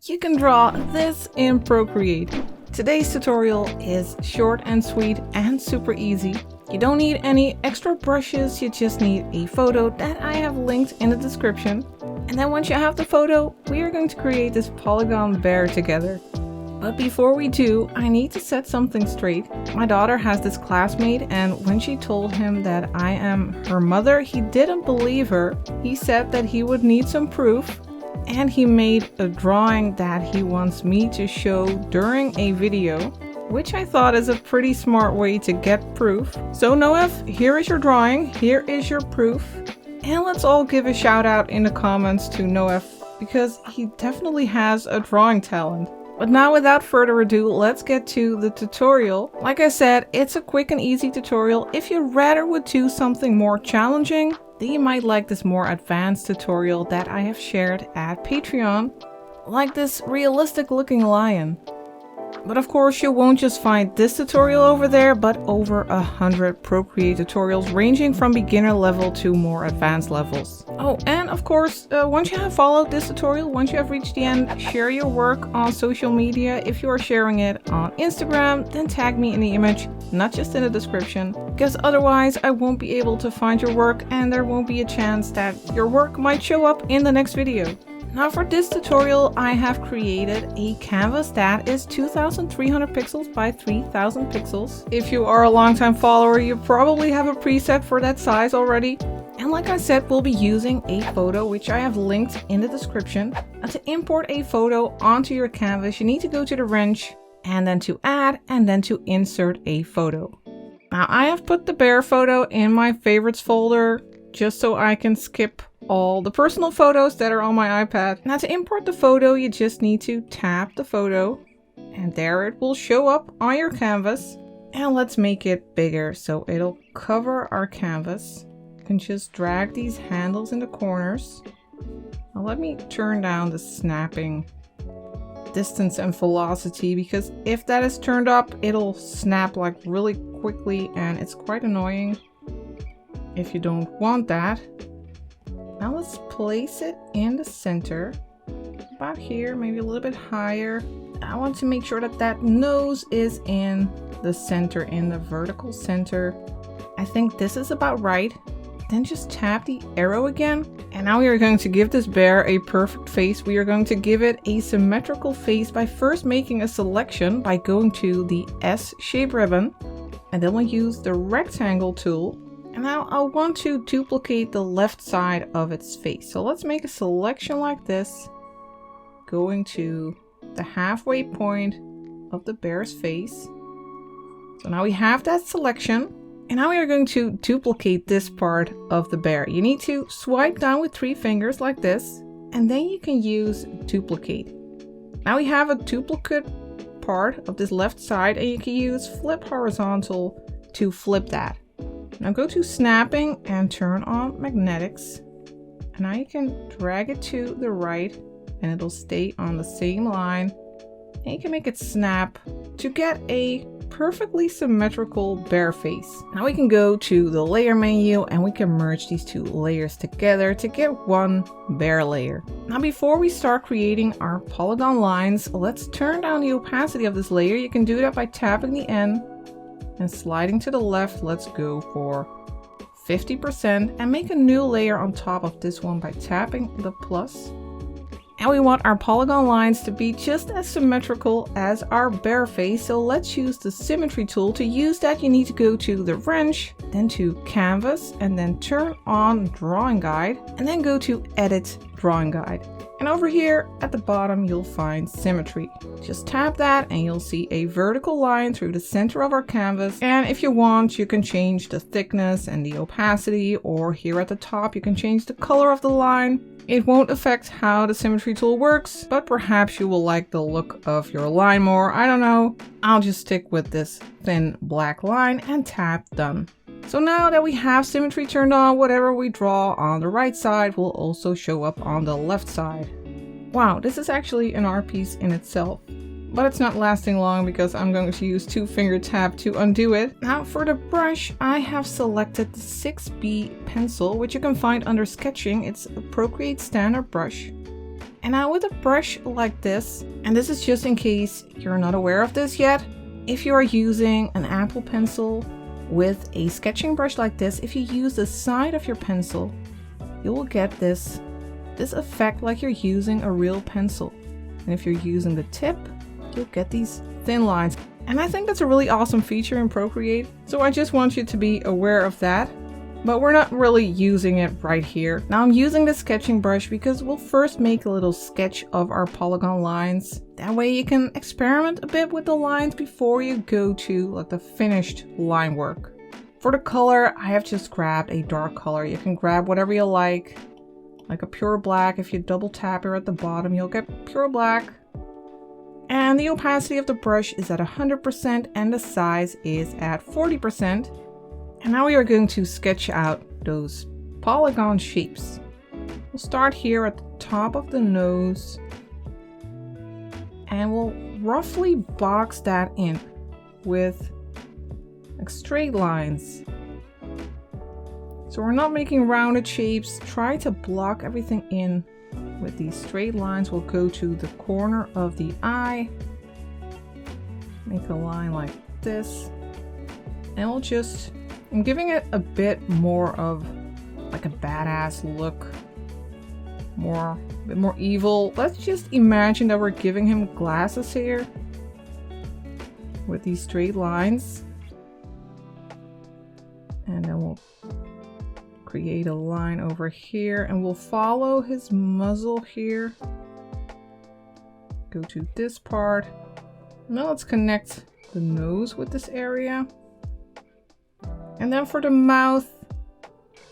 you can draw this in Procreate. Today's tutorial is short and sweet and super easy. You don't need any extra brushes, you just need a photo that I have linked in the description. And then once you have the photo, we are going to create this polygon bear together. But before we do, I need to set something straight. My daughter has this classmate, and when she told him that I am her mother, he didn't believe her. He said that he would need some proof, and he made a drawing that he wants me to show during a video, which I thought is a pretty smart way to get proof. So Naouaph, here is your drawing, here is your proof, and let's all give a shout out in the comments to Naouaph, because he definitely has a drawing talent. But now without further ado, let's get to the tutorial. Like I said, it's a quick and easy tutorial. If you rather would do something more challenging, then you might like this more advanced tutorial that I have shared at Patreon, like this realistic looking lion. But of course you won't just find this tutorial over there, but over 100 Procreate tutorials ranging from beginner level to more advanced levels. Oh, and of course, once you have followed this tutorial, once you have reached the end, share your work on social media. If you are sharing it on Instagram, then tag me in the image, not just in the description, because otherwise I won't be able to find your work and there won't be a chance that your work might show up in the next video. Now for this tutorial, I have created a canvas that is 2300 pixels by 3000 pixels. If you are a longtime follower, you probably have a preset for that size already. And like I said, we'll be using a photo, which I have linked in the description. And to import a photo onto your canvas, you need to go to the wrench and then to add and then to insert a photo. Now I have put the bear photo in my favorites folder just so I can skip all the personal photos that are on my iPad. Now to import the photo, you just need to tap the photo and there it will show up on your canvas. And let's make it bigger so it'll cover our canvas. You can just drag these handles in the corners. Now let me turn down the snapping distance and velocity, because if that is turned up, it'll snap like really quickly and it's quite annoying if you don't want that. Now let's place it in the center, about here, maybe a little bit higher. I want to make sure that that nose is in the center, in the vertical center. I think this is about right. Then just tap the arrow again. And now we are going to give this bear a perfect face. We are going to give it a symmetrical face by first making a selection by going to the S shape ribbon. And then we'll use the rectangle tool. And now I want to duplicate the left side of its face. So let's make a selection like this, going to the halfway point of the bear's face. So now we have that selection. And now we are going to duplicate this part of the bear. You need to swipe down with 3 fingers like this, and then you can use duplicate. Now we have a duplicate part of this left side, and you can use flip horizontal to flip that. Now go to snapping and turn on magnetics. And now you can drag it to the right and it'll stay on the same line. And you can make it snap to get a perfectly symmetrical bear face. Now we can go to the layer menu and we can merge these 2 layers together to get one bear layer. Now before we start creating our polygon lines, let's turn down the opacity of this layer. You can do that by tapping the N and sliding to the left. Let's go for 50% and make a new layer on top of this one by tapping the plus. And we want our polygon lines to be just as symmetrical as our bear face, so let's use the Symmetry Tool. To use that, you need to go to the wrench, then to Canvas, and then turn on Drawing Guide, and then go to Edit Drawing Guide. And over here at the bottom, you'll find Symmetry. Just tap that and you'll see a vertical line through the center of our canvas. And if you want, you can change the thickness and the opacity, or here at the top, you can change the color of the line. It won't affect how the Symmetry Tool works, but perhaps you will like the look of your line more. I don't know. I'll just stick with this thin black line and tap Done. So now that we have symmetry turned on, whatever we draw on the right side will also show up on the left side. Wow, this is actually an art piece in itself. But it's not lasting long because I'm going to use 2-finger tap to undo it. Now for the brush, I have selected the 6B pencil, which you can find under sketching. It's a Procreate standard brush. And now with a brush like this, and this is just in case you're not aware of this yet, if you are using an Apple Pencil with a sketching brush like this, if you use the side of your pencil, you will get this effect like you're using a real pencil. And if you're using the tip, you'll get these thin lines. And I think that's a really awesome feature in Procreate. So I just want you to be aware of that. But we're not really using it right here. Now I'm using the sketching brush because we'll first make a little sketch of our polygon lines. That way you can experiment a bit with the lines before you go to like the finished line work. For the color, I have just grabbed a dark color. You can grab whatever you like a pure black. If you double tap here at the bottom, you'll get pure black. And the opacity of the brush is at 100% and the size is at 40%. And now we are going to sketch out those polygon shapes. We'll start here at the top of the nose and we'll roughly box that in with like straight lines. So we're not making rounded shapes. Try to block everything in with these straight lines. We'll go to the corner of the eye, make a line like this, and we'll just, I'm giving it a bit more of like a badass look, a bit more evil. Let's just imagine that we're giving him glasses here with these straight lines. And then we'll create a line over here and we'll follow his muzzle here. Go to this part. Now let's connect the nose with this area. And then for the mouth,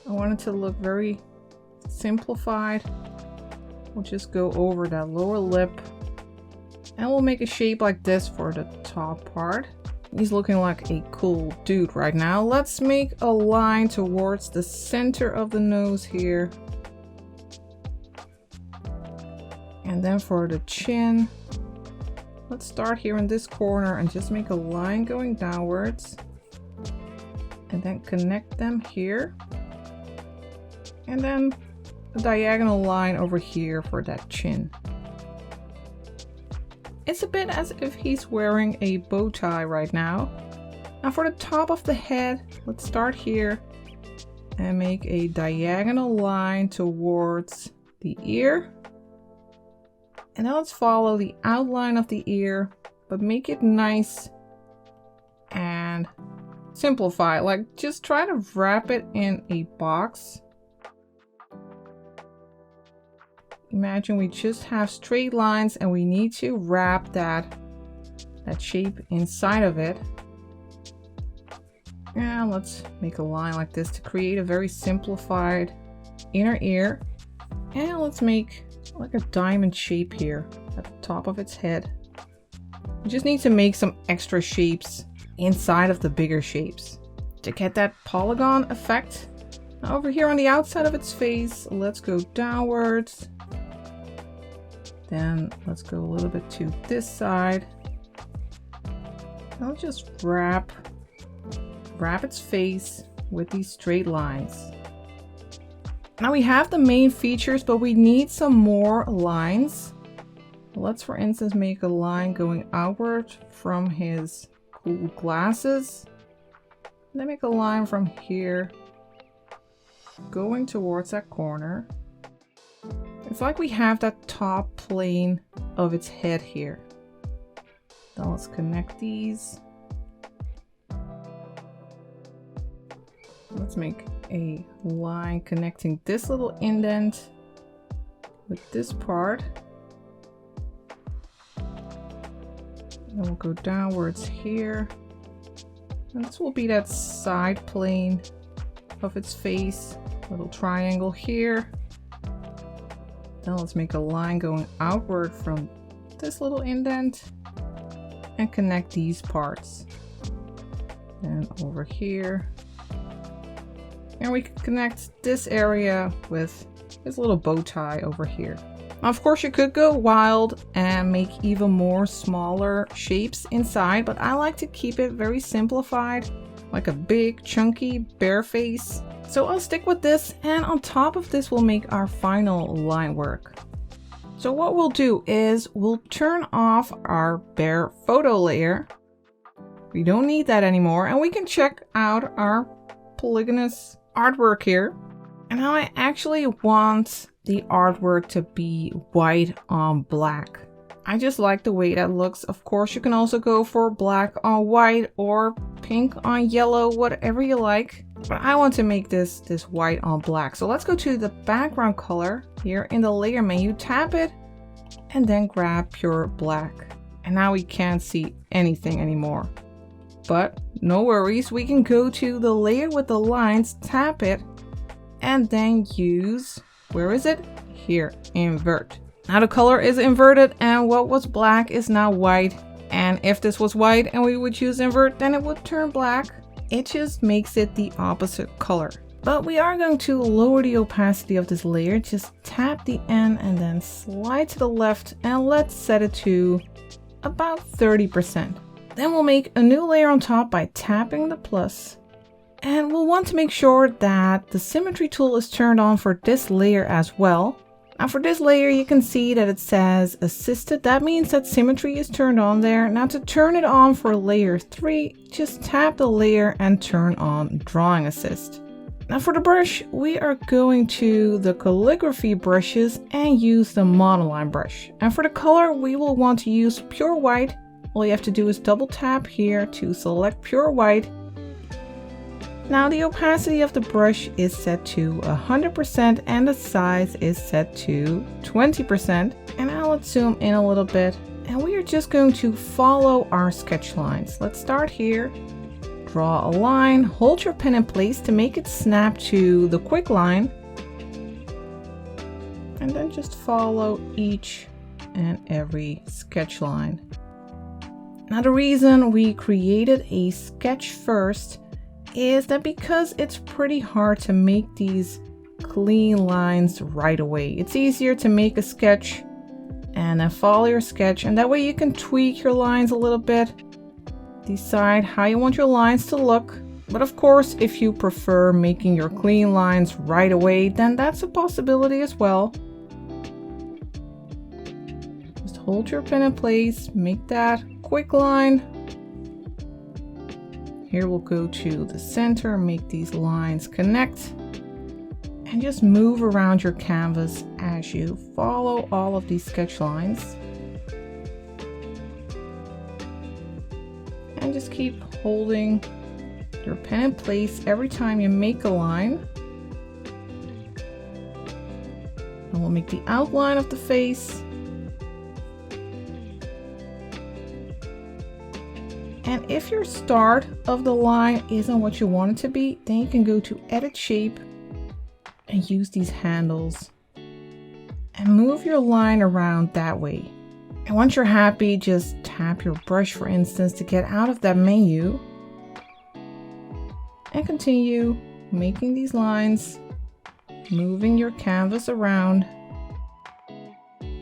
I want it to look very simplified. We'll just go over that lower lip and we'll make a shape like this for the top part. He's looking like a cool dude right now. Let's make a line towards the center of the nose here. And then for the chin, let's start here in this corner and just make a line going downwards. And then connect them here. And then a diagonal line over here for that chin. It's a bit as if he's wearing a bow tie right now. Now for the top of the head, let's start here and make a diagonal line towards the ear. And now let's follow the outline of the ear, but make it nice and simplify. Like just try to wrap it in a box. Imagine we just have straight lines and we need to wrap that shape inside of it. And let's make a line like this to create a very simplified inner ear. And let's make like a diamond shape here at the top of its head. We just need to make some extra shapes inside of the bigger shapes to get that polygon effect. Now over here on the outside of its face, let's go downwards. Then let's go a little bit to this side. I'll just wrap its face with these straight lines. Now we have the main features, but we need some more lines. Let's, for instance, make a line going outward from his cool glasses. Then make a line from here going towards that corner. It's like we have that top plane of its head here. Now let's connect these. Let's make a line connecting this little indent with this part. Then we'll go downwards here. And this will be that side plane of its face. Little triangle here. Now let's make a line going outward from this little indent and connect these parts. And over here. And we can connect this area with this little bow tie over here. Now, of course, you could go wild and make even more smaller shapes inside, but I like to keep it very simplified, like a big chunky bear face. So I'll stick with this, and on top of this we'll make our final line work. So what we'll do is we'll turn off our bare photo layer. We don't need that anymore, and we can check out our polygonous artwork here. And now I actually want the artwork to be white on black. I just like the way that looks. Of course, you can also go for black on white or pink on yellow, whatever you like. But I want to make this white on black. So let's go to the background color here in the layer menu, tap it, and then grab pure black. And now we can't see anything anymore. But no worries, we can go to the layer with the lines, tap it, and then use, where is it? Here, invert. Now the color is inverted and what was black is now white. And if this was white and we would use invert, then it would turn black. It just makes it the opposite color. But we are going to lower the opacity of this layer. Just tap the N and then slide to the left, and let's set it to about 30%. Then we'll make a new layer on top by tapping the plus. And we'll want to make sure that the Symmetry Tool is turned on for this layer as well. Now for this layer, you can see that it says assisted. That means that symmetry is turned on there. Now to turn it on for layer 3, just tap the layer and turn on drawing assist. Now for the brush, we are going to the calligraphy brushes and use the monoline brush. And for the color, we will want to use pure white. All you have to do is double tap here to select pure white. Now the opacity of the brush is set to 100% and the size is set to 20%. And now let's zoom in a little bit. And we are just going to follow our sketch lines. Let's start here. Draw a line, hold your pen in place to make it snap to the quick line. And then just follow each and every sketch line. Now the reason we created a sketch first is that because it's pretty hard to make these clean lines right away. It's easier to make a sketch and then follow your sketch, and that way you can tweak your lines a little bit, decide how you want your lines to look. But of course, if you prefer making your clean lines right away, then that's a possibility as well. Just hold your pen in place, make that quick line. Here we'll go to the center, make these lines connect, and just move around your canvas as you follow all of these sketch lines. And just keep holding your pen in place every time you make a line. And we'll make the outline of the face. And if your start of the line isn't what you want it to be, then you can go to Edit Shape and use these handles and move your line around that way. And once you're happy, just tap your brush, for instance, to get out of that menu and continue making these lines, moving your canvas around.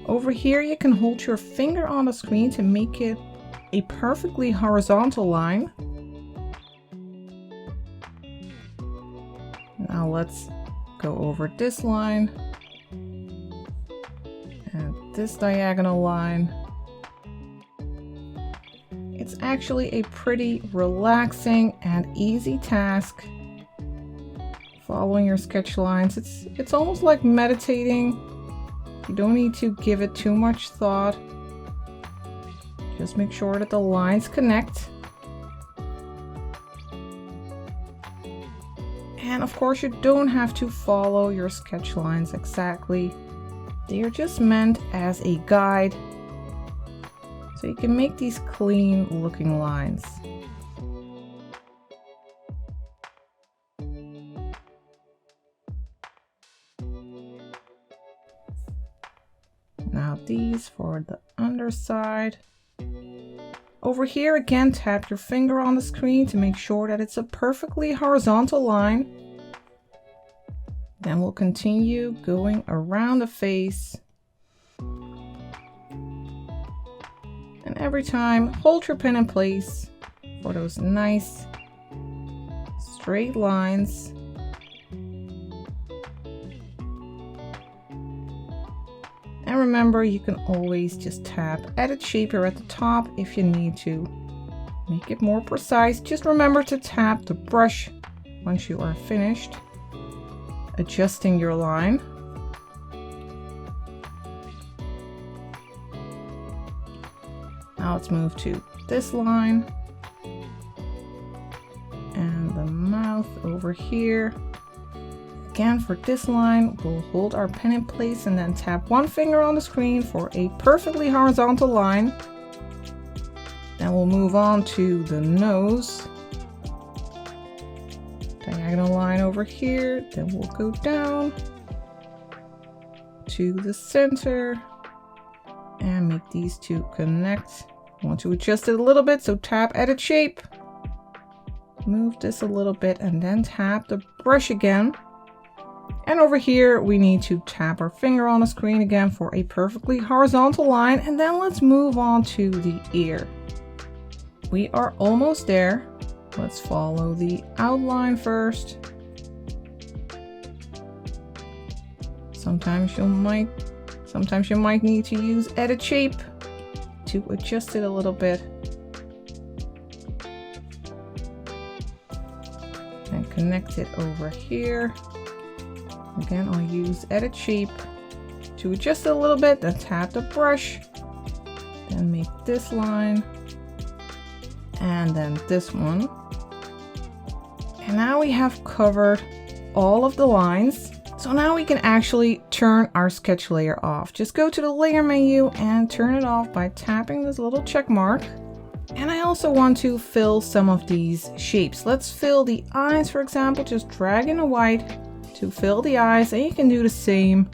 Over here, you can hold your finger on the screen to make it a perfectly horizontal line. Now let's go over this line and this diagonal line. It's actually a pretty relaxing and easy task following your sketch lines. It's almost like meditating. You don't need to give it too much thought. Just make sure that the lines connect. And of course, you don't have to follow your sketch lines exactly. They are just meant as a guide, so you can make these clean looking lines. Now these for the underside. Over here again, tap your finger on the screen to make sure that it's a perfectly horizontal line. Then we'll continue going around the face. And every time, hold your pen in place for those nice straight lines. And remember, you can always just tap Edit Shape here at the top if you need to make it more precise. Just remember to tap the brush once you are finished adjusting your line. Now let's move to this line and the mouth over here. Again, for this line, we'll hold our pen in place and then tap one finger on the screen for a perfectly horizontal line. Then we'll move on to the nose. Diagonal line over here. Then we'll go down to the center and make these two connect. I want to adjust it a little bit, so tap Edit Shape. Move this a little bit and then tap the brush again. And over here, we need to tap our finger on the screen again for a perfectly horizontal line. And then let's move on to the ear. We are almost there. Let's follow the outline first. Sometimes you might need to use Edit Shape to adjust it a little bit. And connect it over here. Again, I'll use Edit Shape to adjust it a little bit, then tap the brush, then make this line, and then this one. And now we have covered all of the lines. So now we can actually turn our sketch layer off. Just go to the layer menu and turn it off by tapping this little check mark. And I also want to fill some of these shapes. Let's fill the eyes, for example, just drag in a white to fill the eyes, and you can do the same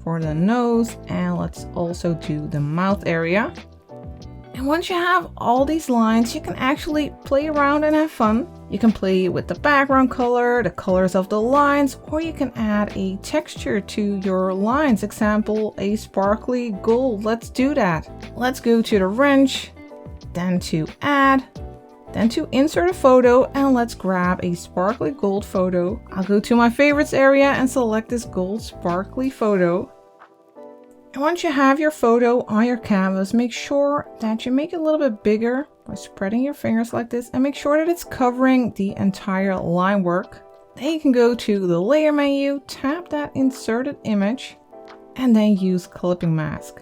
for the nose, and let's also do the mouth area. And once you have all these lines, you can actually play around and have fun. You can play with the background color, the colors of the lines, or you can add a texture to your lines. Example, a sparkly gold. Let's do that. Let's go to the wrench, then to add, then to insert a photo, and let's grab a sparkly gold photo. I'll go to my favorites area and select this gold sparkly photo. And once you have your photo on your canvas, make sure that you make it a little bit bigger by spreading your fingers like this, and make sure that it's covering the entire line work. Then you can go to the layer menu, tap that inserted image, and then use clipping mask.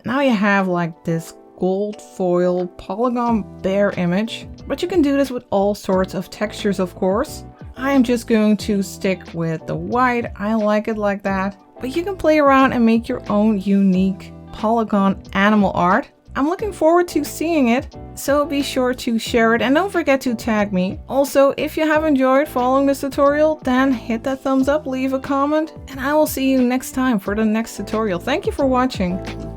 Now you have like this gold foil polygon bear image, but you can do this with all sorts of textures, of course. I am just going to stick with the white. I like it like that, but you can play around and make your own unique polygon animal art. I'm looking forward to seeing it, so be sure to share it and don't forget to tag me. Also, if you have enjoyed following this tutorial, then hit that thumbs up, leave a comment, and I will see you next time for the next tutorial. Thank you for watching.